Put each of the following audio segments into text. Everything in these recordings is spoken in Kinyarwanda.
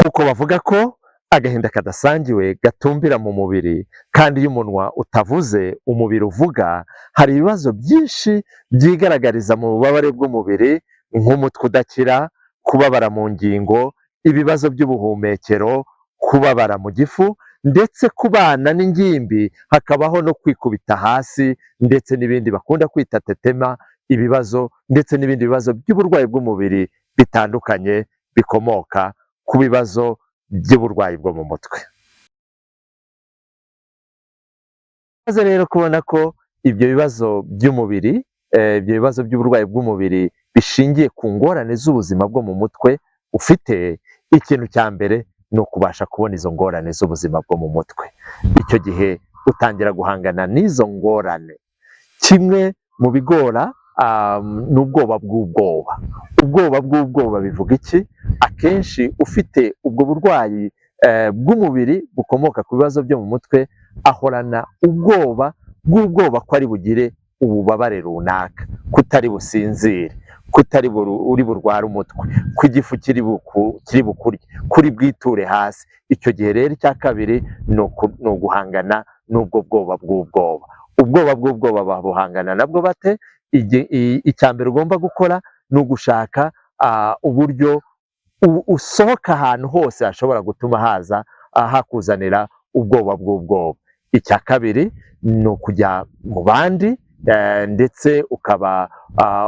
kuko bavuga ko agahinda kadasangiwe gatumbira mu mubiri, kandi iyo umunwa utavuze umubiri uvuga. Hari ibibazo byinshi byigaragariza mu bubabare bw'umubiri, nk'umutwe udakira, kubabara mu ngingo, ibibazo by'ubuhumekero, kubabara mu gifu, ndetse ku bana n'ingimbi hakabaho no kwikubita hasi, ndetse n'ibindi bakunda kwita tetema, ibibazo ndetse n'ibindi bibazo by'uburwayi bw'umubiri bitandukanye bikomoka ku bibazo by'uburwayi bwo mu mutwe. Maze rero kubona ko ibyo bibazo by'umubiri, ibyo bibazo by'uburwayi bw'umubiri bishingiye ku ngorane z'ubuzima bwo mu mutwe ufite, ikintu cya mbere ni ukubasha kubona izo ngorane z'ubuzima bwo mu mutwe. Icyo gihe utangira guhangana n'izo ngorane. Kimwe mu bigora ni ubwoba bw'ubwoba. Ubwoba bw'ubwoba bivuga iki? Akenshi ufite ubwo burwayi bw'umubiri bukomoka ku bibazo byo mu mutwe, ahorana ubwoba bw'ubwoba ko ari bugire ububabare runaka, kutari businzire, kutari uri burware umutwe, ko igifu kiri bukurye, kuri bwiture hasi. Icyo gihe rero icya kabiri ni uguhangana n'ubwo bwoba bw'ubwoba. Ubwoba bw'ubwoba babuhangana nabwo bate? Icya mbere ugomba gukora ni ugushaka uburyo usohoka ahantu hose hashobora gutuma hakuzanira ubwoba bw'ubwoba. Icya kabiri ni ukujya mu bandi, ndetse ukaba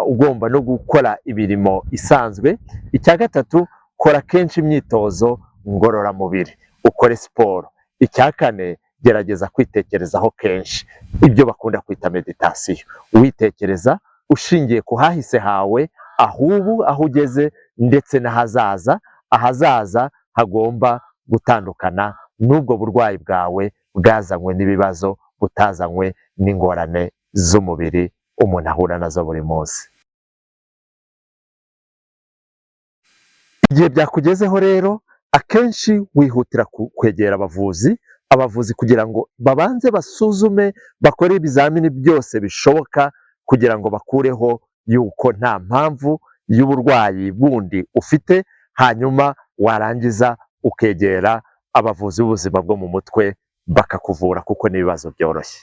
ugomba no gukora imirimo isanzwe. Icya gatatu, kora kenshi imyitozo ngororamubiri, ukore siporo. Icya kane, gerageza kwitekerezaho kenshi, ibyo bakunda kwita meditasiyo. Witekereza ushingiye ku hahise hawe, ahubu, aho ugeze, ndetse n'ahazaza. Ahazaza hagomba gutandukana n'ubwo burwayi bwawe bwazanywe n'ibibazo, butazanywe n'ingorane z'umubiri umuntu ahura nazo buri munsi. Igihe byakugezeho rero, akenshi wihutira kwegera abavuzi kugira ngo babanze basuzume, bakore ibizamini byose bishoboka kugira ngo bakureho yuko nta mpamvu y'uburwayi bundi ufite. Hanyuma warangiza ukegera abavuzi b'ubuzima bwo mu mutwe bakakuvura, kuko n'ibibazo byoroshye.